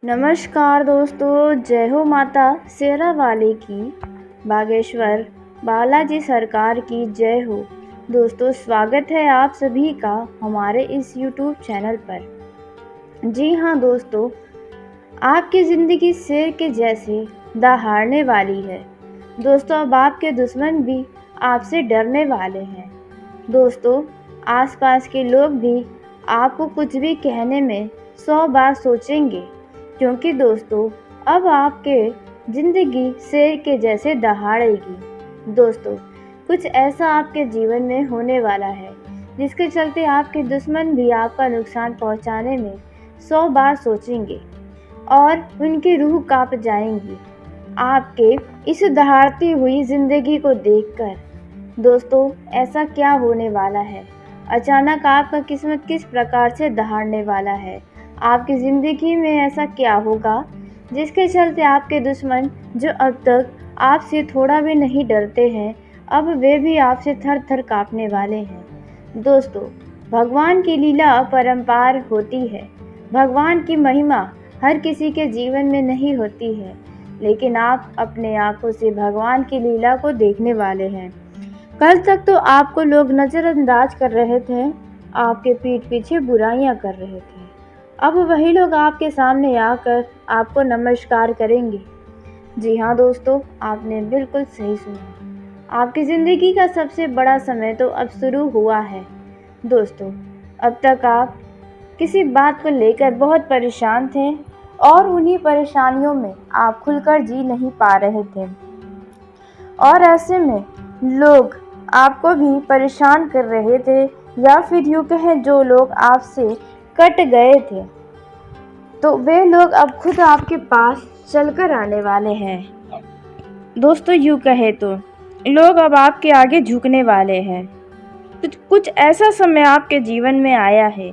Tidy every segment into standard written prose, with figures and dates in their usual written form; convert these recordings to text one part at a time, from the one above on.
नमस्कार दोस्तों, जय हो माता शेरा वाली की, बागेश्वर बालाजी सरकार की जय हो। दोस्तों, स्वागत है आप सभी का हमारे इस YouTube चैनल पर। जी हाँ दोस्तों, आपकी ज़िंदगी शेर के जैसे दहाड़ने वाली है। दोस्तों, अब आपके दुश्मन भी आपसे डरने वाले हैं। दोस्तों, आसपास के लोग भी आपको कुछ भी कहने में 100 बार सोचेंगे, क्योंकि दोस्तों अब आपके ज़िंदगी शेर के जैसे दहाड़ेगी। दोस्तों, कुछ ऐसा आपके जीवन में होने वाला है जिसके चलते आपके दुश्मन भी आपका नुकसान पहुंचाने में 100 बार सोचेंगे और उनकी रूह कांप जाएंगी आपके इस दहाड़ती हुई ज़िंदगी को देखकर। दोस्तों, ऐसा क्या होने वाला है? अचानक आपका किस्मत किस प्रकार से दहाड़ने वाला है? आपकी ज़िंदगी में ऐसा क्या होगा जिसके चलते आपके दुश्मन, जो अब तक आपसे थोड़ा भी नहीं डरते हैं, अब वे भी आपसे थर थर काँपने वाले हैं। दोस्तों, भगवान की लीला अपरंपार होती है। भगवान की महिमा हर किसी के जीवन में नहीं होती है, लेकिन आप अपने आँखों से भगवान की लीला को देखने वाले हैं। कल तक तो आपको लोग नज़रअंदाज कर रहे थे, आपके पीठ पीछे बुराइयां कर रहे थे। अब वही लोग आपके सामने आकर आपको नमस्कार करेंगे। जी हाँ दोस्तों, आपने बिल्कुल सही सुना। आपकी ज़िंदगी का सबसे बड़ा समय तो अब शुरू हुआ है। दोस्तों, अब तक आप किसी बात को लेकर बहुत परेशान थे और उन्हीं परेशानियों में आप खुलकर जी नहीं पा रहे थे, और ऐसे में लोग आपको भी परेशान कर रहे थे, या फिर यूँ कहें जो लोग आपसे कट गए थे तो वे लोग अब खुद आपके पास चलकर आने वाले हैं। दोस्तों, यूँ कहे तो लोग अब आपके आगे झुकने वाले हैं। कुछ ऐसा समय आपके जीवन में आया है,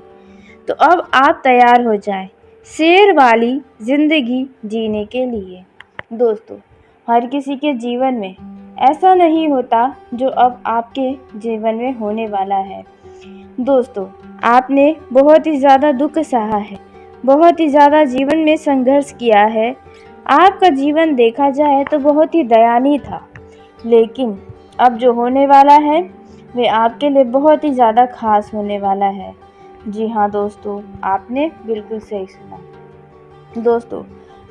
तो अब आप तैयार हो जाएं शेर वाली ज़िंदगी जीने के लिए। दोस्तों, हर किसी के जीवन में ऐसा नहीं होता जो अब आपके जीवन में होने वाला है। दोस्तों, आपने बहुत ही ज़्यादा दुख सहा है, बहुत ही ज़्यादा जीवन में संघर्ष किया है। आपका जीवन देखा जाए तो बहुत ही दयनीय था, लेकिन अब जो होने वाला है वे आपके लिए बहुत ही ज़्यादा खास होने वाला है। जी हाँ दोस्तों, आपने बिल्कुल सही सुना। दोस्तों,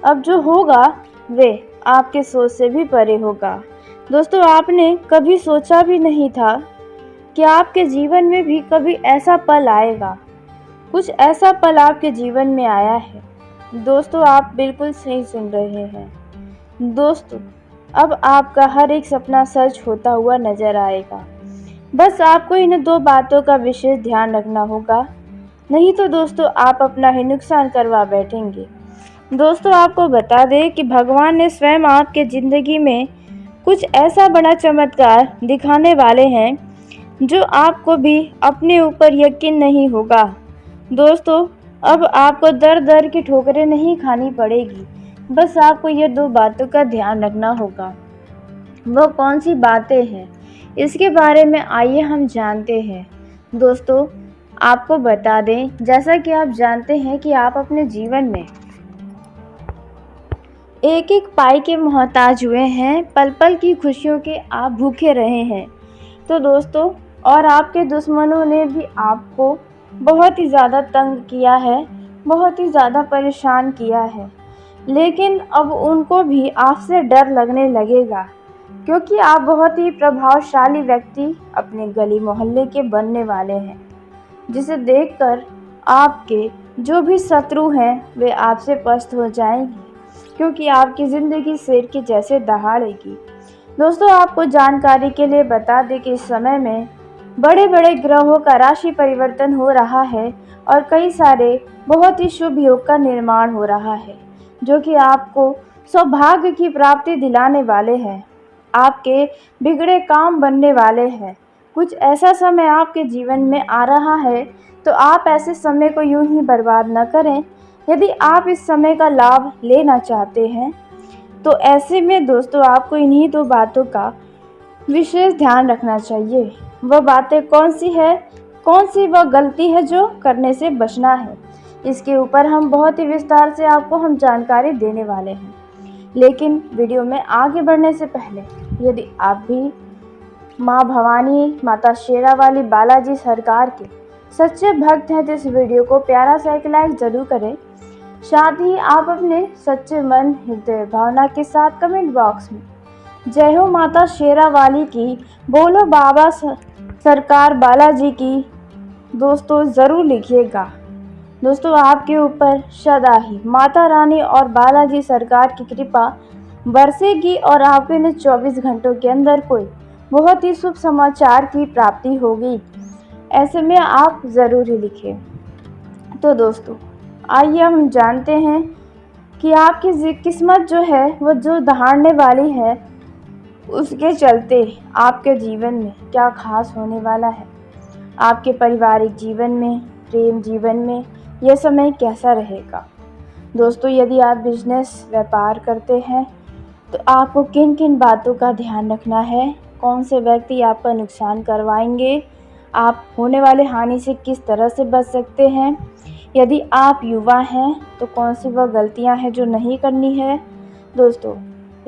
अब जो होगा वे आपके सोच से भी परे होगा। दोस्तों, आपने कभी सोचा भी नहीं था कि आपके जीवन में भी कभी ऐसा पल आएगा। कुछ ऐसा पल आपके जीवन में आया है। दोस्तों, आप बिल्कुल सही सुन रहे हैं। दोस्तों, अब आपका हर एक सपना सच होता हुआ नजर आएगा। बस आपको इन दो बातों का विशेष ध्यान रखना होगा, नहीं तो दोस्तों आप अपना ही नुकसान करवा बैठेंगे। दोस्तों, आपको बता दें कि भगवान ने स्वयं आपके ज़िंदगी में कुछ ऐसा बड़ा चमत्कार दिखाने वाले हैं जो आपको भी अपने ऊपर यकीन नहीं होगा। दोस्तों, अब आपको दर दर की ठोकरें नहीं खानी पड़ेगी। बस आपको ये दो बातों का ध्यान रखना होगा। वो कौन सी बातें हैं, इसके बारे में आइए हम जानते हैं। दोस्तों, आपको बता दें, जैसा कि आप जानते हैं कि आप अपने जीवन में एक एक पाई के मोहताज हुए हैं, पल पल की खुशियों के आप भूखे रहे हैं। तो दोस्तों, और आपके दुश्मनों ने भी आपको बहुत ही ज़्यादा तंग किया है, बहुत ही ज़्यादा परेशान किया है, लेकिन अब उनको भी आपसे डर लगने लगेगा, क्योंकि आप बहुत ही प्रभावशाली व्यक्ति अपने गली मोहल्ले के बनने वाले हैं, जिसे देखकर आपके जो भी शत्रु हैं वे आपसे पस्त हो जाएंगे, क्योंकि आपकी ज़िंदगी शेर के जैसे दहाड़ेगी। दोस्तों, आपको जानकारी के लिए बता दें कि इस समय में बड़े बड़े ग्रहों का राशि परिवर्तन हो रहा है और कई सारे बहुत ही शुभ योग का निर्माण हो रहा है, जो कि आपको सौभाग्य की प्राप्ति दिलाने वाले हैं। आपके बिगड़े काम बनने वाले हैं। कुछ ऐसा समय आपके जीवन में आ रहा है, तो आप ऐसे समय को यूं ही बर्बाद न करें। यदि आप इस समय का लाभ लेना चाहते हैं, तो ऐसे में दोस्तों आपको इन्हीं दो बातों का विशेष ध्यान रखना चाहिए। वह बातें कौन सी है, कौन सी वह गलती है जो करने से बचना है। इसके ऊपर हम बहुत ही विस्तार से आपको हम जानकारी देने वाले हैं। लेकिन वीडियो में आगे बढ़ने से पहले यदि आप भी माँ भवानी, माता शेरावाली, बालाजी सरकार के सच्चे भक्त हैं तो इस वीडियो को प्यारा सा एक लाइक ज़रूर करें। साथ ही आप अपने सच्चे मन, हृदय, भावना के साथ कमेंट बॉक्स में जय हो माता शेरावाली की, बोलो बाबा सरकार बालाजी की दोस्तों ज़रूर लिखिएगा। दोस्तों, आपके ऊपर सदा ही माता रानी और बालाजी सरकार की कृपा बरसेगी और आपको इन 24 घंटों के अंदर कोई बहुत ही शुभ समाचार की प्राप्ति होगी। ऐसे में आप ज़रूर ही लिखें। तो दोस्तों, आइए हम जानते हैं कि आपकी किस्मत जो है वो जो दहाड़ने वाली है, उसके चलते आपके जीवन में क्या खास होने वाला है। आपके पारिवारिक जीवन में, प्रेम जीवन में यह समय कैसा रहेगा। दोस्तों, यदि आप बिजनेस व्यापार करते हैं तो आपको किन किन बातों का ध्यान रखना है, कौन से व्यक्ति आपका नुकसान करवाएंगे, आप होने वाले हानि से किस तरह से बच सकते हैं। यदि आप युवा हैं तो कौन सी वह गलतियां हैं जो नहीं करनी है। दोस्तों,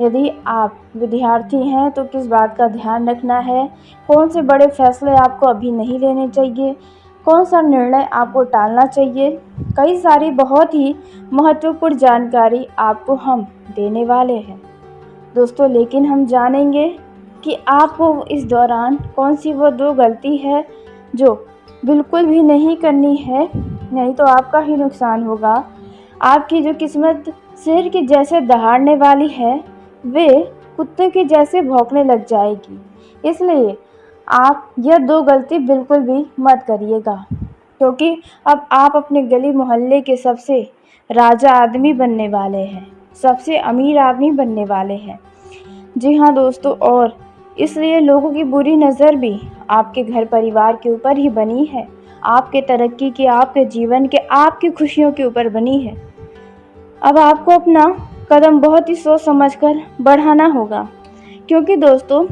यदि आप विद्यार्थी हैं तो किस बात का ध्यान रखना है, कौन से बड़े फैसले आपको अभी नहीं लेने चाहिए, कौन सा निर्णय आपको टालना चाहिए। कई सारी बहुत ही महत्वपूर्ण जानकारी आपको हम देने वाले हैं दोस्तों। लेकिन हम जानेंगे कि आपको इस दौरान कौन सी वो 2 गलती है जो बिल्कुल भी नहीं करनी है, नहीं तो आपका ही नुकसान होगा। आपकी जो किस्मत शेर के जैसे दहाड़ने वाली है, वे कुत्ते के जैसे भौंकने लग जाएगी। इसलिए आप यह 2 गलती बिल्कुल भी मत करिएगा, क्योंकि अब आप अपने गली मोहल्ले के सबसे राजा आदमी बनने वाले हैं, सबसे अमीर आदमी बनने वाले हैं। जी हाँ दोस्तों, और इसलिए लोगों की बुरी नज़र भी आपके घर परिवार के ऊपर ही बनी है, आपके तरक्की के, आपके जीवन के, आपकी खुशियों के ऊपर बनी है। अब आपको अपना कदम बहुत ही सोच समझकर बढ़ाना होगा, क्योंकि दोस्तों,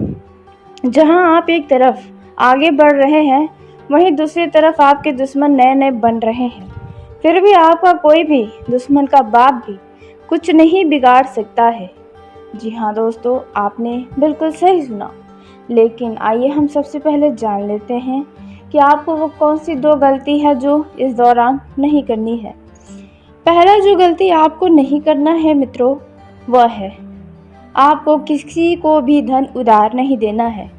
जहां आप एक तरफ आगे बढ़ रहे हैं, वहीं दूसरी तरफ आपके दुश्मन नए नए बन रहे हैं। फिर भी आपका कोई भी दुश्मन का बाप भी कुछ नहीं बिगाड़ सकता है। जी हाँ दोस्तों, आपने बिल्कुल सही सुना। लेकिन आइए हम सबसे पहले जान लेते हैं कि आपको वो कौन सी 2 गलती है जो इस दौरान नहीं करनी है। पहला जो गलती आपको नहीं करना है मित्रों, वह है आपको किसी को भी धन उधार नहीं देना है।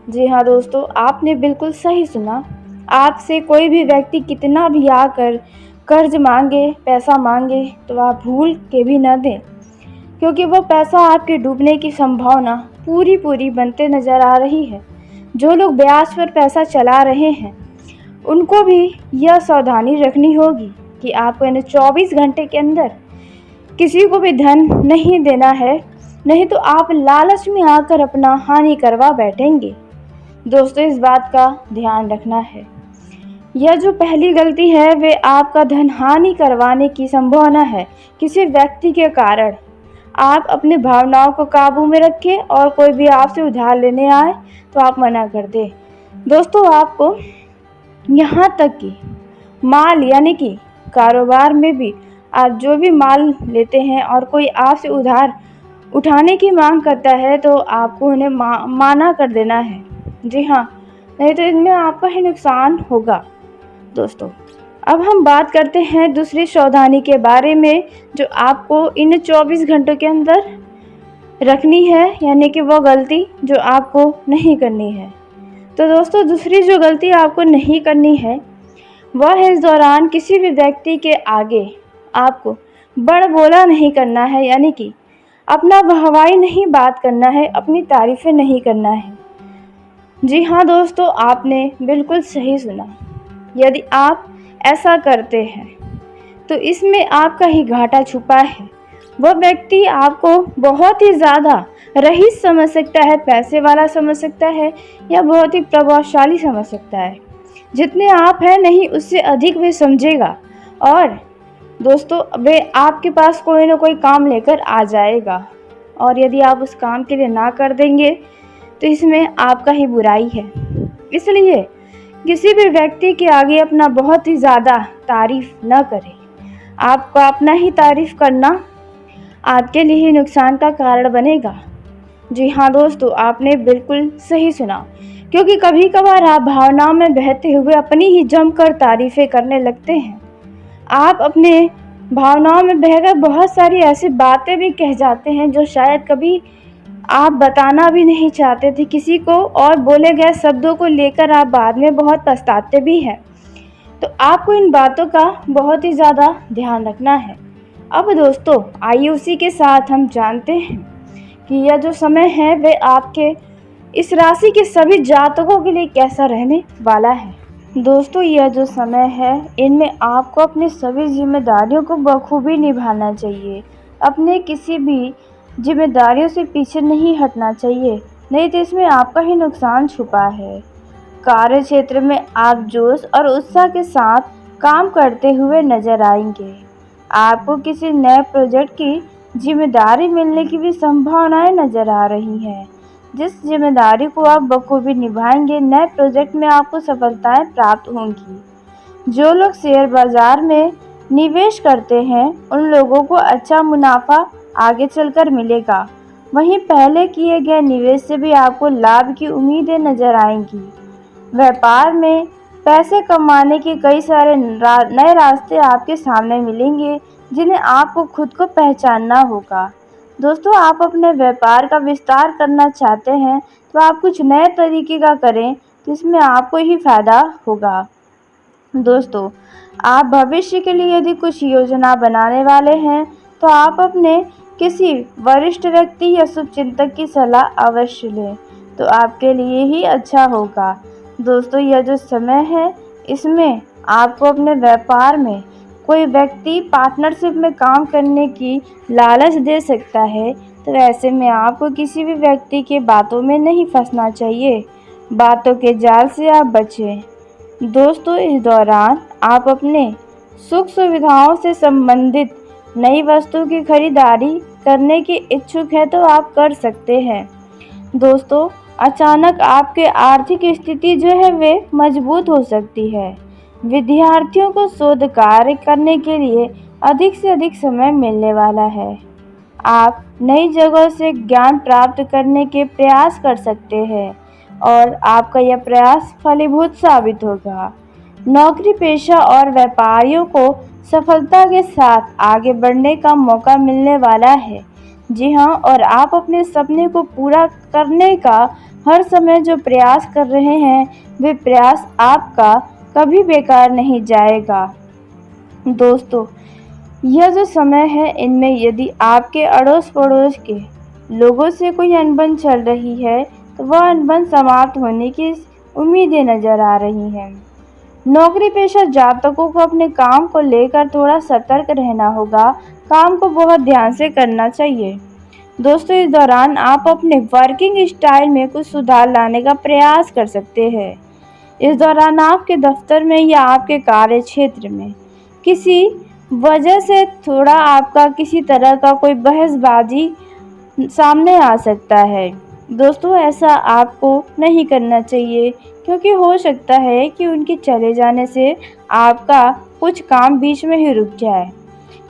जी हाँ दोस्तों, आपने बिल्कुल सही सुना। आपसे कोई भी व्यक्ति कितना भी आकर कर्ज मांगे, पैसा मांगे, तो आप भूल के भी न दें, क्योंकि वो पैसा आपके डूबने की संभावना पूरी बनते नज़र आ रही है। जो लोग ब्याज पर पैसा चला रहे हैं, उनको भी यह सावधानी रखनी होगी कि आपको इन 24 घंटे के अंदर किसी को भी धन नहीं देना है, नहीं तो आप लालच में आकर अपना हानि करवा बैठेंगे। दोस्तों, इस बात का ध्यान रखना है। यह जो पहली गलती है, वे आपका धन हानि करवाने की संभावना है किसी व्यक्ति के कारण। आप अपनी भावनाओं को काबू में रखें और कोई भी आपसे उधार लेने आए तो आप मना कर दें। दोस्तों, आपको यहाँ तक कि माल यानी कि कारोबार में भी आप जो भी माल लेते हैं और कोई आपसे उधार उठाने की मांग करता है, तो आपको उन्हें माना कर देना है। जी हाँ, नहीं तो इनमें आपका ही नुकसान होगा। दोस्तों, अब हम बात करते हैं दूसरी सावधानी के बारे में जो आपको इन 24 घंटों के अंदर रखनी है, यानी कि वो गलती जो आपको नहीं करनी है। तो दोस्तों, दूसरी जो गलती आपको नहीं करनी है, वह है इस दौरान किसी भी व्यक्ति के आगे आपको बड़ बोला नहीं करना है, यानी कि अपना वाहवाही नहीं बात करना है, अपनी तारीफ़ें नहीं करना है। जी हाँ दोस्तों, आपने बिल्कुल सही सुना। यदि आप ऐसा करते हैं तो इसमें आपका ही घाटा छुपा है। वह व्यक्ति आपको बहुत ही ज़्यादा रईस समझ सकता है, पैसे वाला समझ सकता है, या बहुत ही प्रभावशाली समझ सकता है। जितने आप हैं नहीं, उससे अधिक वे समझेगा। और दोस्तों, वे आपके पास कोई ना कोई काम लेकर आ जाएगा, और यदि आप उस काम के लिए ना कर देंगे तो इसमें आपका ही बुराई है। इसलिए किसी भी व्यक्ति के आगे अपना बहुत ही ज़्यादा तारीफ न करें। आपका अपना ही तारीफ करना आपके लिए ही नुकसान का कारण बनेगा। जी हाँ दोस्तों, आपने बिल्कुल सही सुना, क्योंकि कभी कभार आप भावनाओं में बहते हुए अपनी ही जमकर तारीफें करने लगते हैं। आप अपने भावनाओं में बहकर बहुत सारी ऐसी बातें भी कह जाते हैं जो शायद कभी आप बताना भी नहीं चाहते थे किसी को, और बोले गए शब्दों को लेकर आप बाद में बहुत पछताते भी हैं। तो आपको इन बातों का बहुत ही ज़्यादा ध्यान रखना है। अब दोस्तों, आइए उसी के साथ हम जानते हैं कि यह जो समय है वे आपके इस राशि के सभी जातकों के लिए कैसा रहने वाला है। दोस्तों, यह जो समय है इनमें आपको अपनी सभी जिम्मेदारियों को बखूबी निभाना चाहिए। अपने किसी भी जिम्मेदारियों से पीछे नहीं हटना चाहिए, नहीं तो इसमें आपका ही नुकसान छुपा है। कार्य क्षेत्र में आप जोश और उत्साह के साथ काम करते हुए नजर आएंगे। आपको किसी नए प्रोजेक्ट की जिम्मेदारी मिलने की भी संभावनाएं नजर आ रही हैं। जिस जिम्मेदारी को आप बखूबी निभाएंगे, नए प्रोजेक्ट में आपको सफलताएं प्राप्त होंगी। जो लोग शेयर बाजार में निवेश करते हैं उन लोगों को अच्छा मुनाफा आगे चलकर मिलेगा। वहीं पहले किए गए निवेश से भी आपको लाभ की उम्मीदें नजर आएंगी। व्यापार में पैसे कमाने के कई सारे नए रास्ते आपके सामने मिलेंगे, जिन्हें आपको खुद को पहचानना होगा। दोस्तों, आप अपने व्यापार का विस्तार करना चाहते हैं तो आप कुछ नए तरीके का करें, तो इसमें आपको ही फायदा होगा। दोस्तों, आप भविष्य के लिए यदि कुछ योजना बनाने वाले हैं तो आप अपने किसी वरिष्ठ व्यक्ति या शुभचिंतक की सलाह अवश्य लें, तो आपके लिए ही अच्छा होगा। दोस्तों, यह जो समय है इसमें आपको अपने व्यापार में कोई व्यक्ति पार्टनरशिप में काम करने की लालच दे सकता है, तो ऐसे में आपको किसी भी व्यक्ति के बातों में नहीं फंसना चाहिए। बातों के जाल से आप बचें। दोस्तों, इस दौरान आप अपने सुख सुविधाओं से संबंधित नई वस्तु की खरीदारी करने के इच्छुक है तो आप कर सकते हैं। दोस्तों, अचानक आपके आर्थिक स्थिति जो है वे मजबूत हो सकती है। विद्यार्थियों को शोध कार्य करने के लिए अधिक से अधिक समय मिलने वाला है। आप नई जगहों से ज्ञान प्राप्त करने के प्रयास कर सकते हैं और आपका यह प्रयास फलीभूत साबित होगा। नौकरी पेशा और व्यापारियों को सफलता के साथ आगे बढ़ने का मौका मिलने वाला है। जी हाँ, और आप अपने सपने को पूरा करने का हर समय जो प्रयास कर रहे हैं वे प्रयास आपका कभी बेकार नहीं जाएगा। दोस्तों, यह जो समय है इनमें यदि आपके अड़ोस पड़ोस के लोगों से कोई अनबन चल रही है तो वह अनबन समाप्त होने की उम्मीदें नजर आ रही हैं। नौकरी पेशा जातकों को अपने काम को लेकर थोड़ा सतर्क रहना होगा। काम को बहुत ध्यान से करना चाहिए। दोस्तों, इस दौरान आप अपने वर्किंग स्टाइल में कुछ सुधार लाने का प्रयास कर सकते हैं। इस दौरान आपके दफ्तर में या आपके कार्य क्षेत्र में किसी वजह से थोड़ा आपका किसी तरह का कोई बहसबाजी सामने आ सकता है। दोस्तों, ऐसा आपको नहीं करना चाहिए, क्योंकि हो सकता है कि उनके चले जाने से आपका कुछ काम बीच में ही रुक जाए।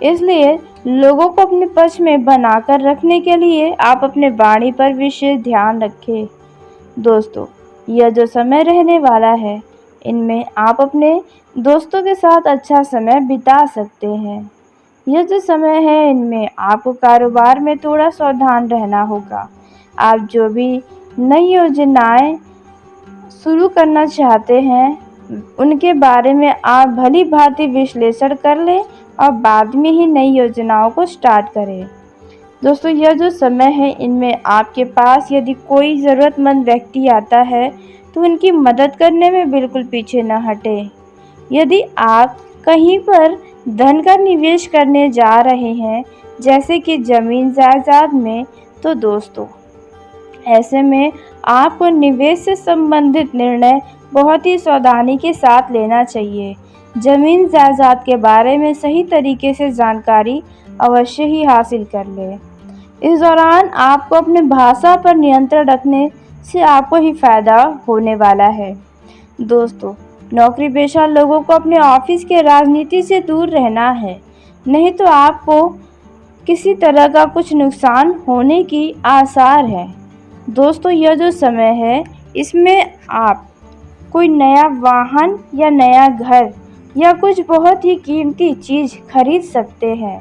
इसलिए लोगों को अपने पक्ष में बनाकर रखने के लिए आप अपने वाणी पर विशेष ध्यान रखें। दोस्तों, यह जो समय रहने वाला है इनमें आप अपने दोस्तों के साथ अच्छा समय बिता सकते हैं। यह जो समय है इनमें आपको कारोबार में थोड़ा सावधान रहना होगा। आप जो भी नई योजनाएं शुरू करना चाहते हैं उनके बारे में आप भली भांति विश्लेषण कर लें और बाद में ही नई योजनाओं को स्टार्ट करें। दोस्तों, यह जो समय है इनमें आपके पास यदि कोई ज़रूरतमंद व्यक्ति आता है तो उनकी मदद करने में बिल्कुल पीछे न हटें। यदि आप कहीं पर धन का निवेश करने जा रहे हैं, जैसे कि ज़मीन जायदाद में, तो दोस्तों ऐसे में आपको निवेश से संबंधित निर्णय बहुत ही सावधानी के साथ लेना चाहिए। ज़मीन जायदाद के बारे में सही तरीके से जानकारी अवश्य ही हासिल कर लें। इस दौरान आपको अपने भाषा पर नियंत्रण रखने से आपको ही फायदा होने वाला है। दोस्तों, नौकरी पेशा लोगों को अपने ऑफिस के राजनीति से दूर रहना है। नहीं तो आपको किसी तरह का कुछ नुकसान होने की आसार है। दोस्तों यह जो समय है इसमें आप कोई नया वाहन या नया घर या कुछ बहुत ही कीमती चीज़ खरीद सकते हैं।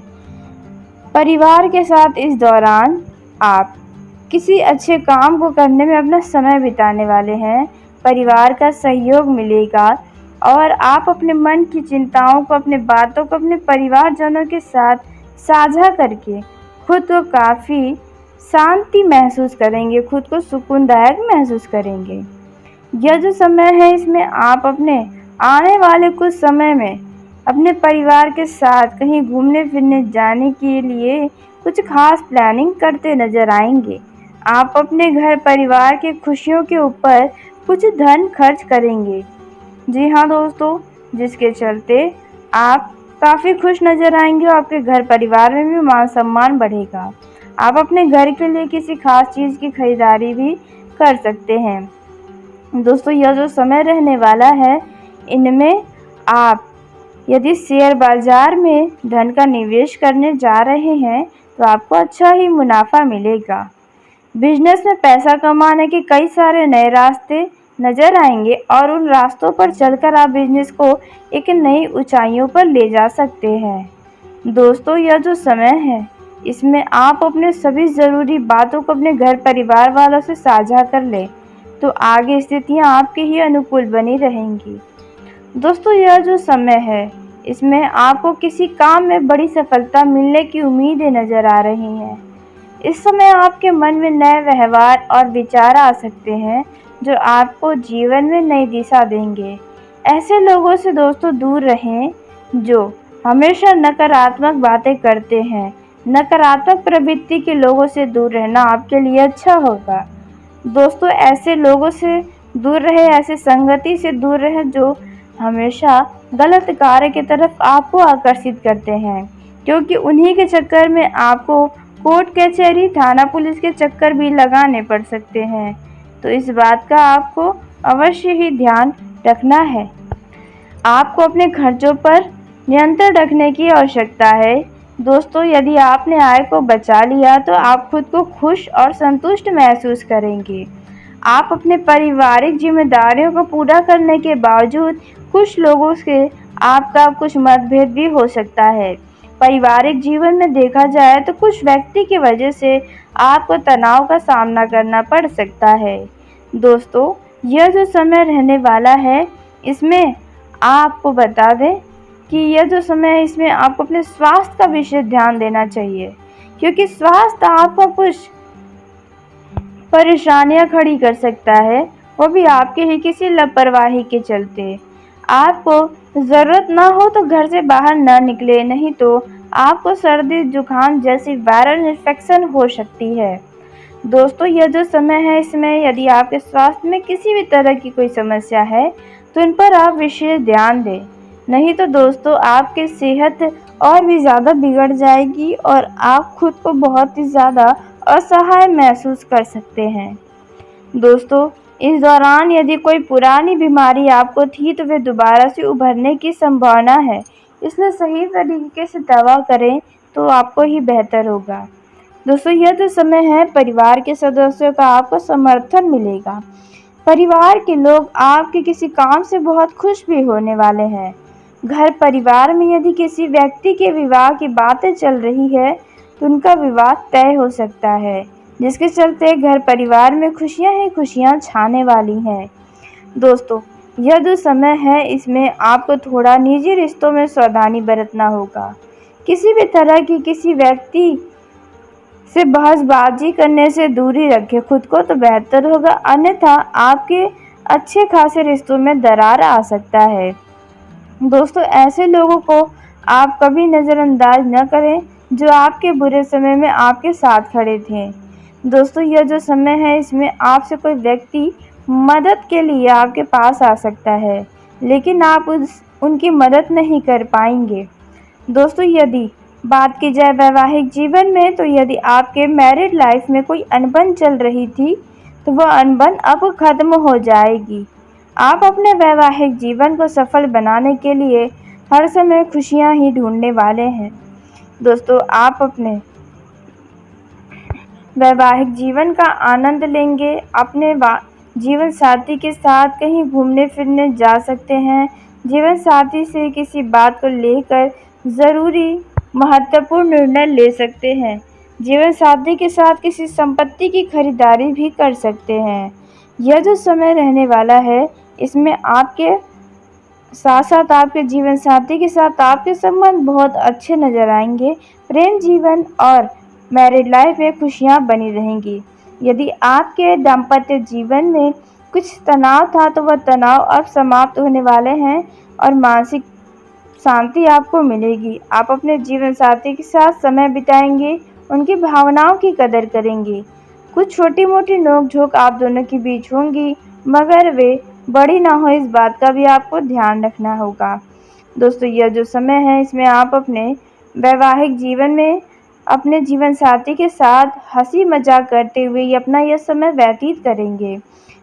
परिवार के साथ इस दौरान आप किसी अच्छे काम को करने में अपना समय बिताने वाले हैं। परिवार का सहयोग मिलेगा और आप अपने मन की चिंताओं को, अपने बातों को अपने परिवारजनों के साथ साझा करके खुद को काफ़ी शांति महसूस करेंगे, खुद को सुकूनदायक महसूस करेंगे। यह जो समय है इसमें आप अपने आने वाले कुछ समय में अपने परिवार के साथ कहीं घूमने फिरने जाने के लिए कुछ खास प्लानिंग करते नजर आएंगे। आप अपने घर परिवार की खुशियों के ऊपर कुछ धन खर्च करेंगे। जी हाँ दोस्तों, जिसके चलते आप काफ़ी खुश नज़र आएंगे और आपके घर परिवार में भी मान सम्मान बढ़ेगा। आप अपने घर के लिए किसी खास चीज़ की खरीदारी भी कर सकते हैं। दोस्तों यह जो समय रहने वाला है इनमें आप यदि शेयर बाजार में धन का निवेश करने जा रहे हैं तो आपको अच्छा ही मुनाफा मिलेगा। बिजनेस में पैसा कमाने के कई सारे नए रास्ते नज़र आएंगे और उन रास्तों पर चलकर आप बिजनेस को एक नई ऊंचाइयों पर ले जा सकते हैं। दोस्तों यह जो समय है इसमें आप अपने सभी ज़रूरी बातों को अपने घर परिवार वालों से साझा कर लें तो आगे स्थितियां आपके ही अनुकूल बनी रहेंगी। दोस्तों यह जो समय है इसमें आपको किसी काम में बड़ी सफलता मिलने की उम्मीदें नज़र आ रही हैं। इस समय आपके मन में नए व्यवहार और विचार आ सकते हैं जो आपको जीवन में नई दिशा देंगे। ऐसे लोगों से दोस्तों दूर रहें जो हमेशा नकारात्मक बातें करते हैं। नकारात्मक प्रवृत्ति के लोगों से दूर रहना आपके लिए अच्छा होगा। दोस्तों ऐसे लोगों से दूर रहे, ऐसे संगति से दूर रहे जो हमेशा गलत कार्य की तरफ आपको आकर्षित करते हैं, क्योंकि उन्हीं के चक्कर में आपको कोर्ट कचहरी थाना पुलिस के चक्कर भी लगाने पड़ सकते हैं। तो इस बात का आपको अवश्य ही ध्यान रखना है। आपको अपने खर्चों पर नियंत्रण रखने की आवश्यकता है। दोस्तों यदि आपने आय को बचा लिया तो आप खुद को खुश और संतुष्ट महसूस करेंगे। आप अपने पारिवारिक जिम्मेदारियों को पूरा करने के बावजूद कुछ लोगों से आपका कुछ मतभेद भी हो सकता है। पारिवारिक जीवन में देखा जाए तो कुछ व्यक्ति की वजह से आपको तनाव का सामना करना पड़ सकता है। दोस्तों यह जो समय रहने वाला है इसमें आपको बता दें कि यह जो समय है इसमें आपको अपने स्वास्थ्य का विशेष ध्यान देना चाहिए, क्योंकि स्वास्थ्य आपको कुछ परेशानियां खड़ी कर सकता है, वो भी आपके ही किसी लापरवाही के चलते। आपको ज़रूरत ना हो तो घर से बाहर ना निकले, नहीं तो आपको सर्दी जुकाम जैसी वायरल इन्फेक्शन हो सकती है। दोस्तों यह जो समय है इसमें यदि आपके स्वास्थ्य में किसी भी तरह की कोई समस्या है तो इन पर आप विशेष ध्यान दें, नहीं तो दोस्तों आपकी सेहत और भी ज़्यादा बिगड़ जाएगी और आप खुद को बहुत ही ज़्यादा असहाय महसूस कर सकते हैं। दोस्तों इस दौरान यदि कोई पुरानी बीमारी आपको थी तो वे दोबारा से उभरने की संभावना है, इसलिए सही तरीके से दवा करें तो आपको ही बेहतर होगा। दोस्तों यह जो समय है परिवार के सदस्यों का आपको समर्थन मिलेगा। परिवार के लोग आपके किसी काम से बहुत खुश भी होने वाले हैं। घर परिवार में यदि किसी व्यक्ति के विवाह की बातें चल रही है तो उनका विवाह तय हो सकता है, जिसके चलते घर परिवार में खुशियां ही खुशियां छाने वाली हैं। दोस्तों यह जो समय है इसमें आपको थोड़ा निजी रिश्तों में सावधानी बरतना होगा। किसी भी तरह की किसी व्यक्ति से बहसबाजी करने से दूरी रखें खुद को तो बेहतर होगा, अन्यथा आपके अच्छे खासे रिश्तों में दरार आ सकता है। दोस्तों ऐसे लोगों को आप कभी नज़रअंदाज न करें जो आपके बुरे समय में आपके साथ खड़े थे। दोस्तों यह जो समय है इसमें आपसे कोई व्यक्ति मदद के लिए आपके पास आ सकता है, लेकिन आप उनकी मदद नहीं कर पाएंगे। दोस्तों यदि बात की जाए वैवाहिक जीवन में तो यदि आपके मैरिड लाइफ में कोई अनबन चल रही थी तो वह अनबन अब खत्म हो जाएगी। आप अपने वैवाहिक जीवन को सफल बनाने के लिए हर समय खुशियां ही ढूंढने वाले हैं। दोस्तों आप अपने वैवाहिक जीवन का आनंद लेंगे। अपने जीवन साथी के साथ कहीं घूमने फिरने जा सकते हैं। जीवन साथी से किसी बात को लेकर ज़रूरी महत्वपूर्ण निर्णय ले सकते हैं। जीवन साथी के साथ किसी संपत्ति की खरीदारी भी कर सकते हैं। यह जो समय रहने वाला है, इसमें आपके साथ साथ आपके जीवन साथी के साथ आपके संबंध बहुत अच्छे नजर आएंगे। प्रेम जीवन और मैरिड लाइफ में खुशियां बनी रहेंगी। यदि आपके दाम्पत्य जीवन में कुछ तनाव था तो वह तनाव अब समाप्त होने वाले हैं और मानसिक शांति आपको मिलेगी। आप अपने जीवन साथी के साथ समय बिताएंगे, उनकी भावनाओं की कदर करेंगे। कुछ छोटी मोटी नोक-झोंक आप दोनों के बीच होंगी, मगर वे बड़ी ना हो, इस बात का भी आपको ध्यान रखना होगा। दोस्तों यह जो समय है, इसमें आप अपने वैवाहिक जीवन में अपने जीवन साथी के साथ हंसी मजाक करते हुए अपना यह समय व्यतीत करेंगे।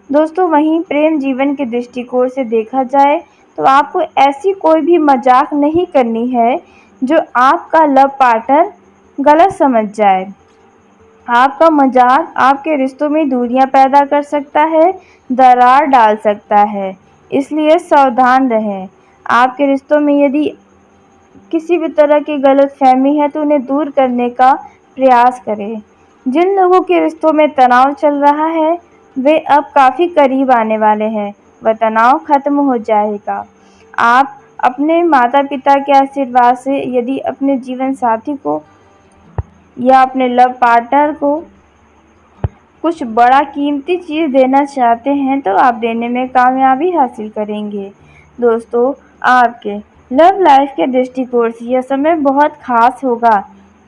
दोस्तों वहीं प्रेम जीवन के दृष्टिकोण से देखा जाए तो आपको ऐसी कोई भी मजाक नहीं करनी है जो आपका लव पार्टनर गलत समझ जाए। आपका मजाक आपके रिश्तों में दूरियां पैदा कर सकता है, दरार डाल सकता है, इसलिए सावधान रहें। आपके रिश्तों में यदि किसी भी तरह की गलतफहमी है तो उन्हें दूर करने का प्रयास करें। जिन लोगों के रिश्तों में तनाव चल रहा है, वे अब काफ़ी करीब आने वाले हैं, वह तनाव खत्म हो जाएगा। आप अपने माता पिता के आशीर्वाद से यदि अपने जीवन साथी को या अपने लव पार्टनर को कुछ बड़ा कीमती चीज़ देना चाहते हैं तो आप देने में कामयाबी हासिल करेंगे। दोस्तों आपके लव लाइफ के दृष्टिकोण से यह समय बहुत खास होगा,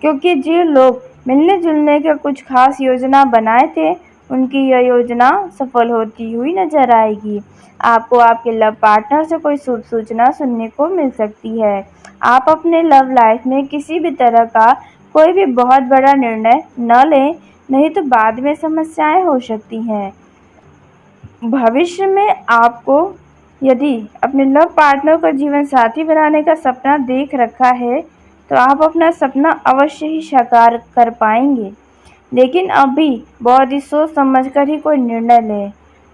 क्योंकि जो लोग मिलने जुलने का कुछ खास योजना बनाए थे, उनकी यह योजना सफल होती हुई नजर आएगी। आपको आपके लव पार्टनर से कोई शुभ सूचना सुनने को मिल सकती है। आप अपने लव लाइफ में किसी भी तरह का कोई भी बहुत बड़ा निर्णय न लें, नहीं तो बाद में समस्याएं हो सकती हैं। भविष्य में आपको यदि अपने लव पार्टनर को जीवन साथी बनाने का सपना देख रखा है तो आप अपना सपना अवश्य ही साकार कर पाएंगे, लेकिन अभी बहुत ही सोच समझकर ही कोई निर्णय लें।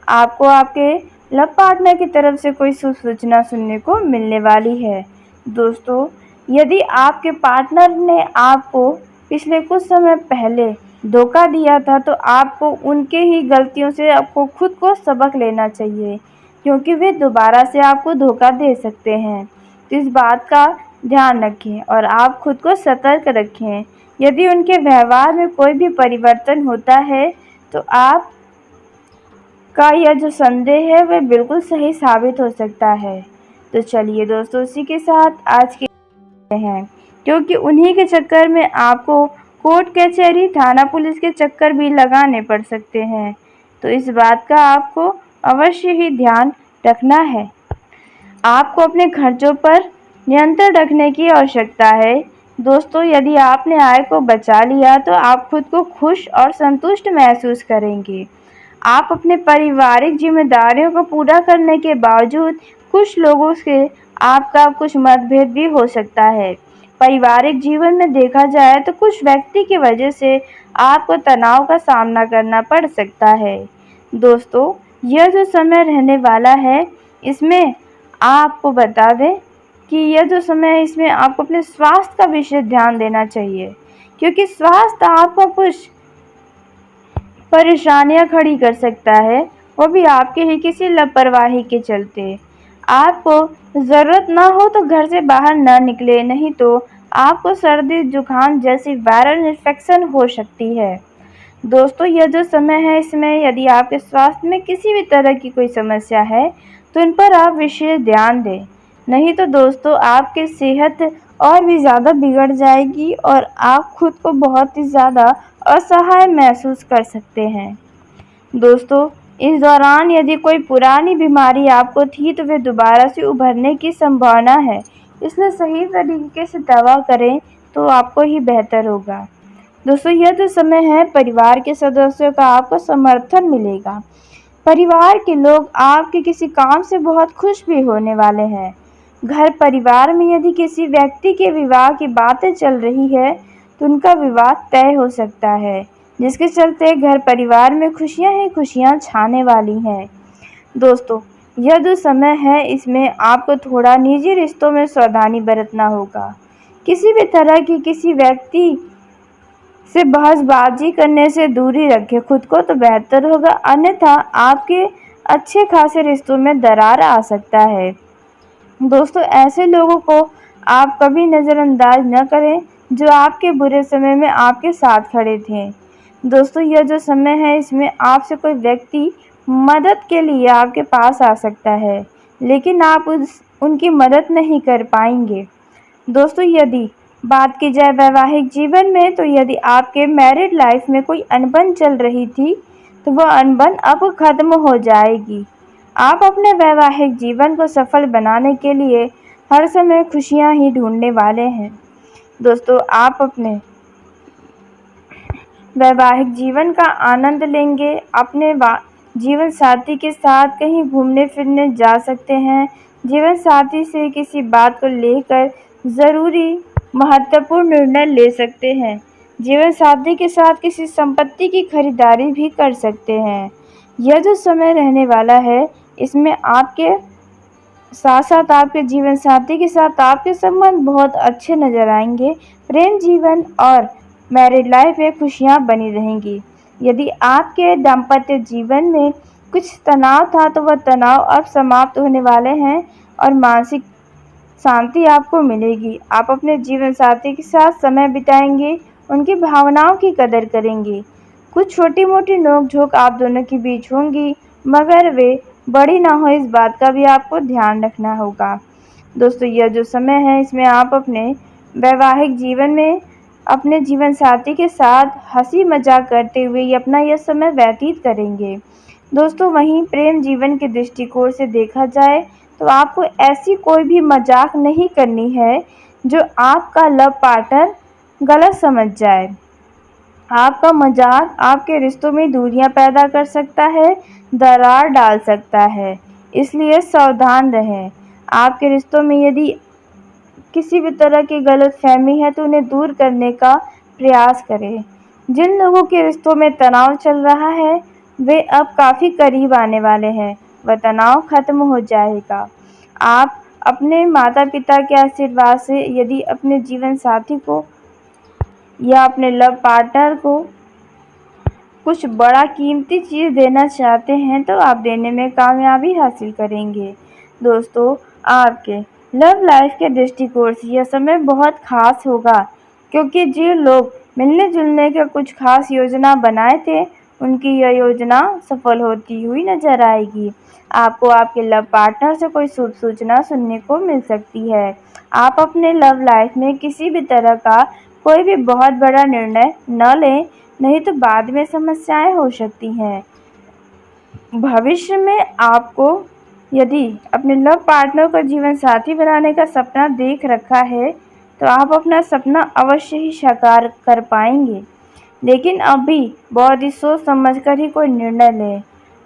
आपको आपके लव पार्टनर की तरफ से कोई शुभ सूचना सुनने को मिलने वाली है। दोस्तों यदि आपके पार्टनर ने आपको पिछले कुछ समय पहले धोखा दिया था तो आपको उनके ही गलतियों से आपको खुद को सबक लेना चाहिए, क्योंकि वे दोबारा से आपको धोखा दे सकते हैं। तो इस बात का ध्यान रखें और आप खुद को सतर्क रखें। यदि उनके व्यवहार में कोई भी परिवर्तन होता है तो आप का यह जो संदेह है वह बिल्कुल सही साबित हो सकता है। तो चलिए दोस्तों, इसी के साथ आज के हैं, क्योंकि उन्हीं के चक्कर में आपको कोर्ट कचहरी थाना पुलिस के चक्कर भी लगाने पड़ सकते हैं। तो इस बात का आपको अवश्य ही ध्यान रखना है। आपको अपने खर्चों पर नियंत्रण रखने की आवश्यकता है। दोस्तों यदि आपने आय को बचा लिया तो आप खुद को खुश और संतुष्ट महसूस करेंगे। आप अपने पारिवारिक जिम्मेदारियों को पूरा करने के बावजूद कुछ लोगों से आपका कुछ मतभेद भी हो सकता है। पारिवारिक जीवन में देखा जाए तो कुछ व्यक्ति की वजह से आपको तनाव का सामना करना पड़ सकता है। दोस्तों यह जो समय रहने वाला है, इसमें आपको बता दें कि यह जो समय है इसमें आपको अपने स्वास्थ्य का विशेष ध्यान देना चाहिए, क्योंकि स्वास्थ्य आपको कुछ परेशानियां खड़ी कर सकता है, वो भी आपके ही किसी लापरवाही के चलते। आपको ज़रूरत ना हो तो घर से बाहर न निकले, नहीं तो आपको सर्दी जुकाम जैसी वायरल इन्फेक्शन हो सकती है। दोस्तों यह जो समय है इसमें यदि आपके स्वास्थ्य में किसी भी तरह की कोई समस्या है तो इन पर आप विशेष ध्यान दें, नहीं तो दोस्तों आपकी सेहत और भी ज़्यादा बिगड़ जाएगी और आप खुद को बहुत ही ज़्यादा असहाय महसूस कर सकते हैं। दोस्तों इस दौरान यदि कोई पुरानी बीमारी आपको थी तो वे दोबारा से उभरने की संभावना है, इसलिए सही तरीके से दवा करें तो आपको ही बेहतर होगा। दोस्तों यह जो समय है परिवार के सदस्यों का आपको समर्थन मिलेगा। परिवार के लोग आपके किसी काम से बहुत खुश भी होने वाले हैं। घर परिवार में यदि किसी व्यक्ति के विवाह की बातें चल रही है तो उनका विवाह तय हो सकता है, जिसके चलते घर परिवार में खुशियां ही खुशियां छाने वाली हैं। दोस्तों, यह जो समय है इसमें आपको थोड़ा निजी रिश्तों में सावधानी बरतना होगा। किसी भी तरह की किसी व्यक्ति से बहसबाजी करने से दूरी रखें खुद को तो बेहतर होगा, अन्यथा आपके अच्छे खासे रिश्तों में दरार आ सकता है। दोस्तों, ऐसे लोगों को आप कभी नज़रअंदाज न करें जो आपके बुरे समय में आपके साथ खड़े थे। दोस्तों, यह जो समय है इसमें आपसे कोई व्यक्ति मदद के लिए आपके पास आ सकता है, लेकिन आप उनकी मदद नहीं कर पाएंगे। दोस्तों, यदि बात की जाए वैवाहिक जीवन में, तो यदि आपके मैरिड लाइफ में कोई अनबन चल रही थी तो वह अनबन अब खत्म हो जाएगी। आप अपने वैवाहिक जीवन को सफल बनाने के लिए हर समय खुशियां ही ढूंढने वाले हैं। दोस्तों, आप अपने वैवाहिक जीवन का आनंद लेंगे। अपने जीवन साथी के साथ कहीं घूमने फिरने जा सकते हैं। जीवन साथी से किसी बात को लेकर ज़रूरी महत्वपूर्ण निर्णय ले सकते हैं। जीवन साथी के साथ किसी संपत्ति की खरीदारी भी कर सकते हैं। यह जो समय रहने वाला है इसमें आपके साथ साथ आपके जीवन साथी के साथ आपके संबंध बहुत अच्छे नज़र आएंगे। प्रेम जीवन और मैरिड लाइफ में खुशियां बनी रहेंगी। यदि आपके दाम्पत्य जीवन में कुछ तनाव था तो वह तनाव अब समाप्त होने वाले हैं और मानसिक शांति आपको मिलेगी। आप अपने जीवन साथी के साथ समय बिताएंगे, उनकी भावनाओं की कदर करेंगे। कुछ छोटी मोटी नोक-झोंक आप दोनों के बीच होंगी, मगर वे बड़ी ना हो इस बात का भी आपको ध्यान रखना होगा। दोस्तों, यह जो समय है इसमें आप अपने वैवाहिक जीवन में अपने जीवन साथी के साथ हंसी मजाक करते हुए अपना यह समय व्यतीत करेंगे। दोस्तों, वहीं प्रेम जीवन के दृष्टिकोण से देखा जाए तो आपको ऐसी कोई भी मजाक नहीं करनी है जो आपका लव पार्टनर गलत समझ जाए। आपका मजाक आपके रिश्तों में दूरियां पैदा कर सकता है, दरार डाल सकता है, इसलिए सावधान रहें। आपके रिश्तों में यदि किसी भी तरह की गलतफहमी है तो उन्हें दूर करने का प्रयास करें। जिन लोगों के रिश्तों में तनाव चल रहा है वे अब काफ़ी करीब आने वाले हैं, वह तनाव खत्म हो जाएगा। आप अपने माता पिता के आशीर्वाद से यदि अपने जीवन साथी को या अपने लव पार्टनर को कुछ बड़ा कीमती चीज़ देना चाहते हैं तो आप देने में कामयाबी हासिल करेंगे। दोस्तों, आपके लव लाइफ के दृष्टिकोण से यह समय बहुत खास होगा, क्योंकि जो लोग मिलने जुलने का कुछ खास योजना बनाए थे उनकी यह योजना सफल होती हुई नजर आएगी। आपको आपके लव पार्टनर से कोई शुभ सूचना सुनने को मिल सकती है। आप अपने लव लाइफ में किसी भी तरह का कोई भी बहुत बड़ा निर्णय न लें, नहीं तो बाद में समस्याएं हो सकती हैं। भविष्य में आपको यदि अपने लव पार्टनर को जीवन साथी बनाने का सपना देख रखा है तो आप अपना सपना अवश्य ही साकार कर पाएंगे, लेकिन अभी बहुत ही सोच समझ कर ही कोई निर्णय लें।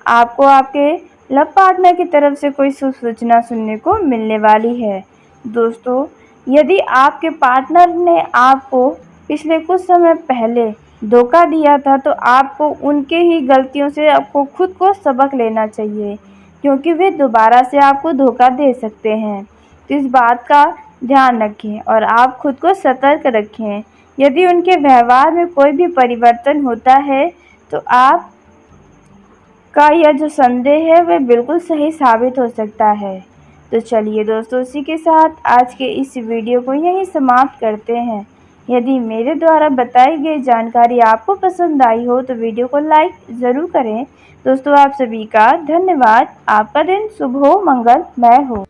आपको आपके लव पार्टनर की तरफ से कोई शुभ सूचना सुनने को मिलने वाली है। दोस्तों, यदि आपके पार्टनर ने आपको पिछले कुछ समय पहले धोखा दिया था तो आपको उनके ही गलतियों से आपको खुद को सबक लेना चाहिए, क्योंकि वे दोबारा से आपको धोखा दे सकते हैं। तो इस बात का ध्यान रखें और आप खुद को सतर्क रखें। यदि उनके व्यवहार में कोई भी परिवर्तन होता है तो आप का यह जो संदेह है वह बिल्कुल सही साबित हो सकता है। तो चलिए दोस्तों, इसी के साथ आज के इस वीडियो को यहीं समाप्त करते हैं। यदि मेरे द्वारा बताई गई जानकारी आपको पसंद आई हो तो वीडियो को लाइक ज़रूर करें। दोस्तों, आप सभी का धन्यवाद। आपका दिन शुभ हो, मंगलमय हो।